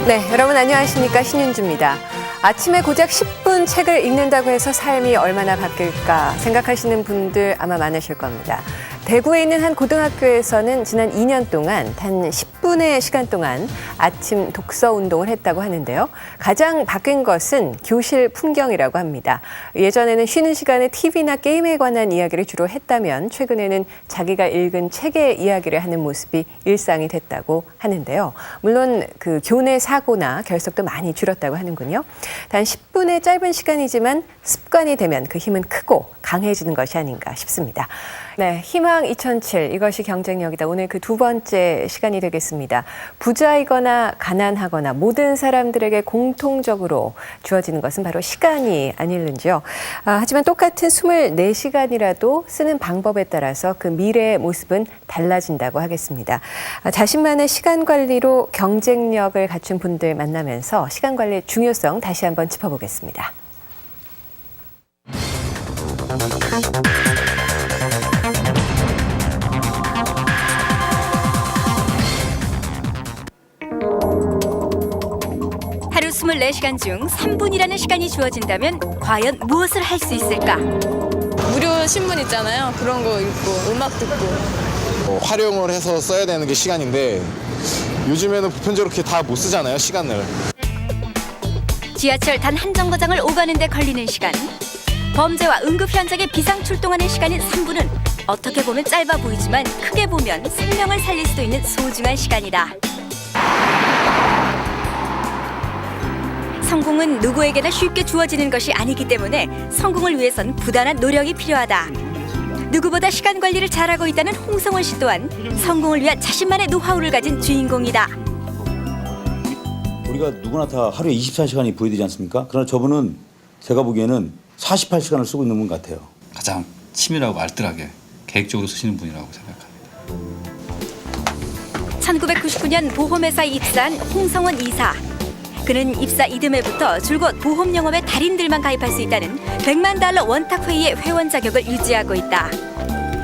네, 여러분 안녕하십니까? 신윤주입니다. 아침에 고작 10분 책을 읽는다고 해서 삶이 얼마나 바뀔까 생각하시는 분들 아마 많으실 겁니다. 대구에 있는 한 고등학교에서는 지난 2년 동안 단 10분의 시간 동안 아침 독서 운동을 했다고 하는데요. 가장 바뀐 것은 교실 풍경이라고 합니다. 예전에는 쉬는 시간에 TV나 게임에 관한 이야기를 주로 했다면 최근에는 자기가 읽은 책의 이야기를 하는 모습이 일상이 됐다고 하는데요. 물론 그 교내 사고나 결석도 많이 줄었다고 하는군요. 단 10분의 짧은 시간이지만 습관이 되면 그 힘은 크고 강해지는 것이 아닌가 싶습니다. 네, 희망 2007 이것이 경쟁력이다. 오늘 그 두 번째 시간이 되겠습니다. 부자이거나 가난하거나 모든 사람들에게 공통적으로 주어지는 것은 바로 시간이 아닐는지요. 하지만 똑같은 24시간이라도 쓰는 방법에 따라서 그 미래의 모습은 달라진다고 하겠습니다. 자신만의 시간 관리로 경쟁력을 갖춘 분들 만나면서 시간 관리의 중요성 다시 한번 짚어보겠습니다. 하루 24시간 중 3분이라는 시간이 주어진다면 과연 무엇을 할 수 있을까? 무료 신문 있잖아요. 그런 거 읽고 음악 듣고. 활용을 해서 써야 되는 게 시간인데 요즘에는 보편적으로 그렇게 다 못 쓰잖아요, 시간을. 지하철 단 한 정거장을 오가는 데 걸리는 시간. 범죄와 응급 현장에 비상 출동하는 시간인 3분은 어떻게 보면 짧아 보이지만 크게 보면 생명을 살릴 수도 있는 소중한 시간이다. 성공은 누구에게나 쉽게 주어지는 것이 아니기 때문에 성공을 위해선 부단한 노력이 필요하다. 누구보다 시간 관리를 잘하고 있다는 홍성원 씨 또한 성공을 위한 자신만의 노하우를 가진 주인공이다. 우리가 누구나 다 하루에 24시간이 부여되지 않습니까? 그러나 저분은 제가 보기에는 48시간을 쓰고 있는 분 같아요. 가장 치밀하고 알뜰하게 계획적으로 쓰시는 분이라고 생각합니다. 1999년 보험회사에 입사한 홍성원 이사. 그는 입사 이듬해부터 줄곧 보험 영업의 달인들만 가입할 수 있다는 100만 달러 원탁 회의의 회원 자격을 유지하고 있다.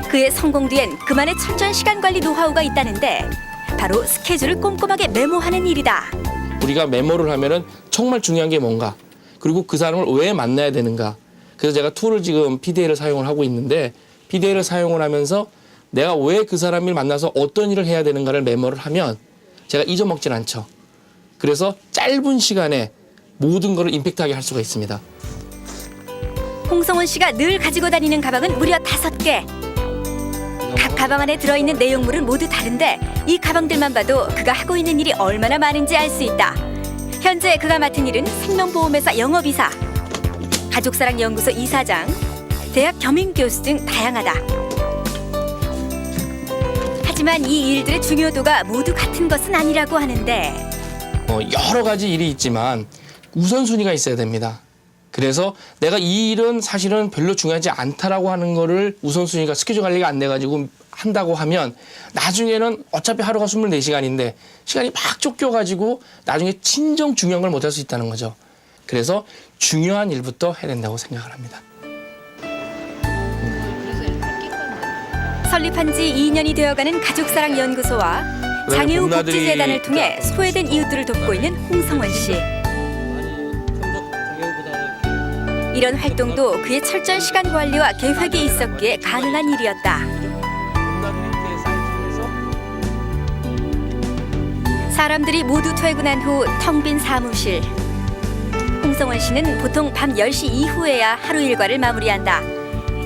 그의 성공 뒤엔 그만의 철저한 시간 관리 노하우가 있다는데 바로 스케줄을 꼼꼼하게 메모하는 일이다. 우리가 메모를 하면은 정말 중요한 게 뭔가, 그리고 그 사람을 왜 만나야 되는가. 그래서 제가 툴을 지금 PDA를 사용을 하고 있는데 PDA를 사용을 하면서 내가 왜 그 사람을 만나서 어떤 일을 해야 되는가를 메모를 하면 제가 잊어먹질 않죠. 그래서 짧은 시간에 모든 것을 임팩트하게 할 수가 있습니다. 홍성원 씨가 늘 가지고 다니는 가방은 무려 5개. 각 가방 안에 들어있는 내용물은 모두 다른데 이 가방들만 봐도 그가 하고 있는 일이 얼마나 많은지 알 수 있다. 현재 그가 맡은 일은 생명보험회사 영업이사, 가족사랑연구소 이사장, 대학 겸임교수 등 다양하다. 하지만 이 일들의 중요도가 모두 같은 것은 아니라고 하는데 여러 가지 일이 있지만 우선순위가 있어야 됩니다. 그래서 내가 이 일은 사실은 별로 중요하지 않다라고 하는 거를 우선순위가 스케줄 관리가 안 돼가지고 한다고 하면 나중에는 어차피 하루가 24시간인데 시간이 막 쫓겨가지고 나중에 진정 중요한 걸 못할 수 있다는 거죠. 그래서 중요한 일부터 해야 된다고 생각을 합니다. 설립한 지 2년이 되어가는 가족사랑연구소와 장애우 복지재단을 통해 소외된 이웃들을 돕고 있는 홍성원 씨. 이런 활동도 그의 철저한 시간 관리와 계획이 있었기에 가능한 일이었다. 사람들이 모두 퇴근한 후 텅 빈 사무실. 홍성원 씨는 보통 밤 10시 이후에야 하루 일과를 마무리한다.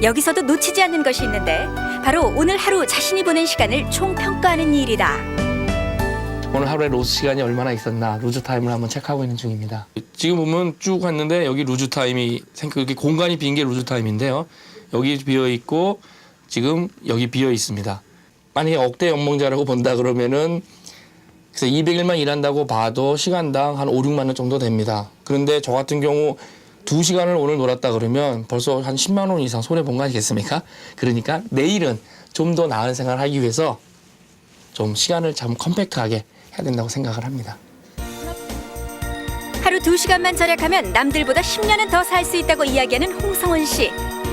여기서도 놓치지 않는 것이 있는데 바로 오늘 하루 자신이 보낸 시간을 총평가하는 일이다. 오늘 하루에 로스 시간이 얼마나 있었나 루즈 타임을 한번 체크하고 있는 중입니다. 지금 보면 쭉 왔는데 여기 루즈 타임이 여기 공간이 빈 게 루즈 타임인데요. 여기 비어 있고 지금 여기 비어 있습니다. 만약에 억대 연봉자라고 본다 그러면은 그래서 200일만 일한다고 봐도 시간당 한 5, 6만 원 정도 됩니다. 그런데 저 같은 경우 2시간을 오늘 놀았다 그러면 벌써 한 10만 원 이상 손해 본 거 아니겠습니까? 그러니까 내일은 좀 더 나은 생활을 하기 위해서 좀 시간을 참 컴팩트하게 해야 된다고 생각을 합니다. 하루 2시간만 절약하면 남들보다 10년은 더 살 수 있다고 이야기하는 홍성원 씨.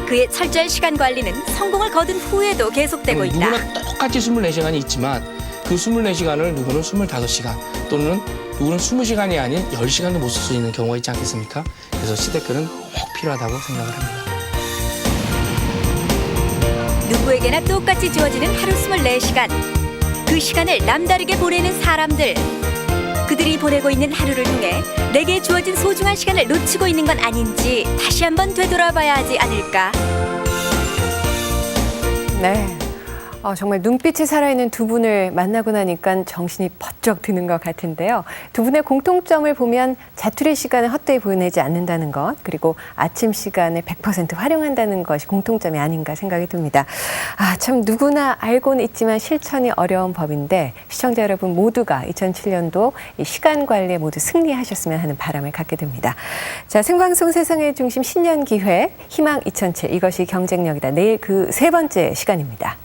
그의 철저한 시간 관리는 성공을 거둔 후에도 계속되고 있다. 누구나 똑같이 24시간이 있지만 그 24시간을 누구는 25시간 또는 누구는 20시간이 아닌 10시간도 못 쓸 수 있는 경우가 있지 않겠습니까? 그래서 시대권은 꼭 필요하다고 생각을 합니다. 누구에게나 똑같이 주어지는 하루 24시간. 그 시간을 남다르게 보내는 사람들. 그들이 보내고 있는 하루를 통해 내게 주어진 소중한 시간을 놓치고 있는 건 아닌지 다시 한번 되돌아봐야 하지 않을까. 네. 정말 눈빛이 살아있는 두 분을 만나고 나니까 정신이 번쩍 드는 것 같은데요. 두 분의 공통점을 보면 자투리 시간을 헛되이 보내지 않는다는 것, 그리고 아침 시간을 100% 활용한다는 것이 공통점이 아닌가 생각이 듭니다. 참 누구나 알고는 있지만 실천이 어려운 법인데 시청자 여러분 모두가 2007년도 이 시간 관리에 모두 승리하셨으면 하는 바람을 갖게 됩니다. 자, 생방송 세상의 중심 신년 기획 희망 2007 이것이 경쟁력이다. 내일 그 세 번째 시간입니다.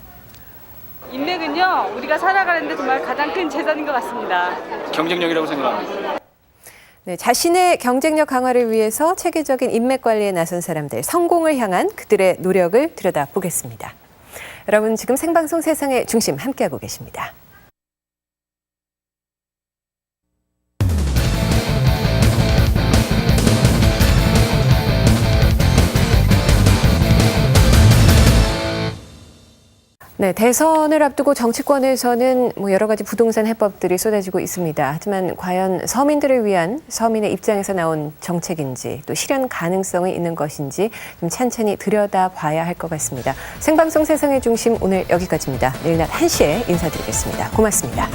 인맥은요, 우리가 살아가는데 정말 가장 큰 재산인 것 같습니다. 경쟁력이라고 생각합니다. 네, 자신의 경쟁력 강화를 위해서 체계적인 인맥 관리에 나선 사람들, 성공을 향한 그들의 노력을 들여다보겠습니다. 여러분 지금 생방송 세상의 중심 함께하고 계십니다. 네, 대선을 앞두고 정치권에서는 여러 가지 부동산 해법들이 쏟아지고 있습니다. 하지만 과연 서민들을 위한 서민의 입장에서 나온 정책인지 또 실현 가능성이 있는 것인지 좀 찬찬히 들여다봐야 할 것 같습니다. 생방송 세상의 중심 오늘 여기까지입니다. 내일 낮 1시에 인사드리겠습니다. 고맙습니다.